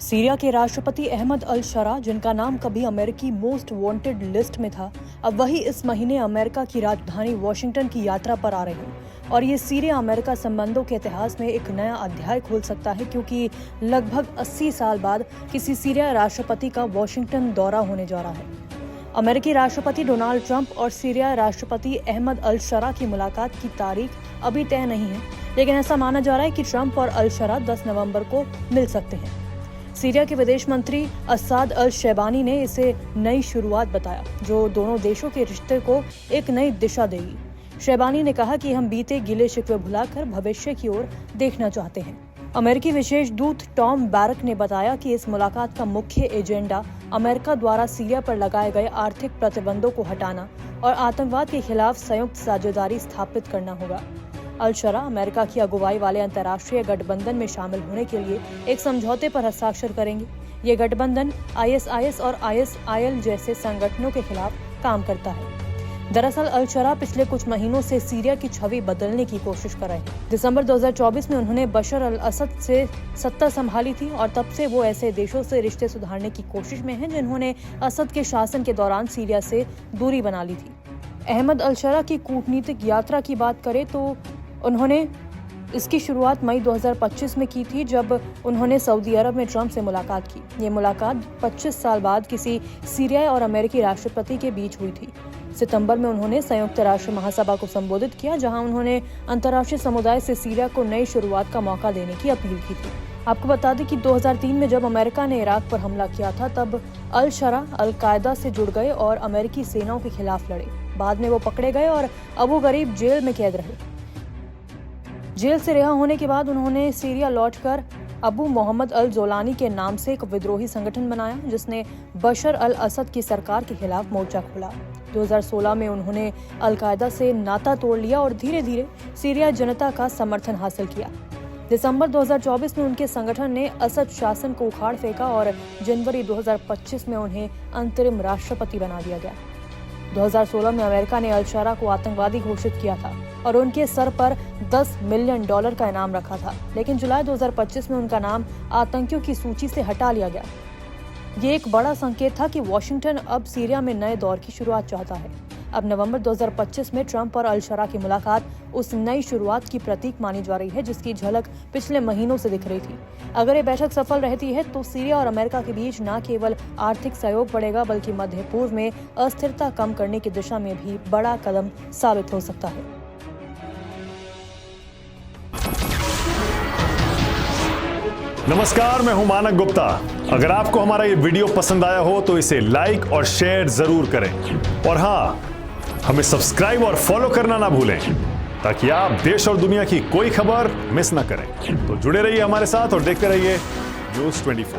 Syria के राष्ट्रपति अहमद अल शरा, जिनका नाम कभी अमेरिकी मोस्ट वांटेड लिस्ट में था, अब वही इस महीने अमेरिका की राजधानी वॉशिंगटन की यात्रा पर आ रहे हैं। और ये सीरिया अमेरिका संबंधों के इतिहास में एक नया अध्याय खोल सकता है, क्योंकि लगभग 80 साल बाद किसी सीरिया राष्ट्रपति का वॉशिंगटन दौरा होने जा रहा है। अमेरिकी राष्ट्रपति डोनाल्ड ट्रंप और सीरिया राष्ट्रपति अहमद अल शरा की मुलाकात की तारीख अभी तय नहीं है, लेकिन ऐसा माना जा रहा है कि ट्रंप और अल शरा 10 नवंबर को मिल सकते हैं। सीरिया के विदेश मंत्री असाद अल शैबानी ने इसे नई शुरुआत बताया, जो दोनों देशों के रिश्ते को एक नई दिशा देगी। शैबानी ने कहा कि हम बीते गिले शिकवे भुलाकर भविष्य की ओर देखना चाहते हैं। अमेरिकी विशेष दूत टॉम बैरक ने बताया कि इस मुलाकात का मुख्य एजेंडा अमेरिका द्वारा सीरिया पर लगाए गए आर्थिक प्रतिबंधों को हटाना और आतंकवाद के खिलाफ संयुक्त साझेदारी स्थापित करना होगा। अल शरा अमेरिका की अगुवाई वाले अंतर्राष्ट्रीय गठबंधन में शामिल होने के लिए एक समझौते पर हस्ताक्षर करेंगे। ये गठबंधन ISIS और ISIL जैसे संगठनों के खिलाफ काम करता है। दरअसल अल शरा पिछले कुछ महीनों से सीरिया की छवि बदलने की कोशिश कर रहे हैं। दिसंबर 2024 में उन्होंने बशर अल असद से सत्ता संभाली थी और तब से वो ऐसे देशों से रिश्ते सुधारने की कोशिश में हैं जिन्होंने असद के शासन के दौरान सीरिया से दूरी बना ली थी। अहमद अल शरा की कूटनीतिक यात्रा की बात करें तो उन्होंने इसकी शुरुआत मई 2025 में की थी, जब उन्होंने सऊदी अरब में ट्रंप से मुलाकात की। ये मुलाकात 25 साल बाद किसी सीरियाई और अमेरिकी राष्ट्रपति के बीच हुई थी। सितंबर में उन्होंने संयुक्त राष्ट्र महासभा को संबोधित किया, जहां उन्होंने अंतर्राष्ट्रीय समुदाय से सीरिया को नई शुरुआत का मौका देने की अपील की थी। आपको बता दें कि 2003 में जब अमेरिका ने इराक पर हमला किया था, तब अल शरा अल कायदा से जुड़ गए और अमेरिकी सेनाओं के खिलाफ लड़े। बाद में वो पकड़े गए और अबू गरीब जेल में कैद रहे। जेल से रिहा होने के बाद उन्होंने सीरिया लौटकर अबू मोहम्मद अल जोलानी के नाम से एक विद्रोही संगठन बनाया, जिसने बशर अल असद की सरकार के खिलाफ मोर्चा खोला। 2016 में उन्होंने अल कायदा से नाता तोड़ लिया और धीरे धीरे सीरिया जनता का समर्थन हासिल किया। दिसंबर 2024 में उनके संगठन ने असद शासन को उखाड़ फेंका और जनवरी 2025 में उन्हें अंतरिम राष्ट्रपति बना दिया गया। 2016 में अमेरिका ने अल शरा को आतंकवादी घोषित किया था और उनके सर पर $10 मिलियन का इनाम रखा था, लेकिन जुलाई 2025 में उनका नाम आतंकियों की सूची से हटा लिया गया। ये एक बड़ा संकेत था कि वॉशिंगटन अब सीरिया में नए दौर की शुरुआत चाहता है। अब नवंबर 2025 में ट्रंप और अल शरा की मुलाकात उस नई शुरुआत की प्रतीक मानी जा रही है, जिसकी झलक पिछले महीनों से दिख रही थी। अगर ये बैठक सफल रहती है तो सीरिया और अमेरिका के बीच न केवल आर्थिक सहयोग बढ़ेगा, बल्कि मध्य पूर्व में अस्थिरता कम करने की दिशा में भी बड़ा कदम साबित हो सकता है। नमस्कार, मैं हूं मानक गुप्ता। अगर आपको हमारा ये वीडियो पसंद आया हो तो इसे लाइक और शेयर जरूर करें, और हाँ, हमें सब्सक्राइब और फॉलो करना ना भूलें, ताकि आप देश और दुनिया की कोई खबर मिस ना करें। तो जुड़े रहिए हमारे साथ और देखते रहिए न्यूज़ 24।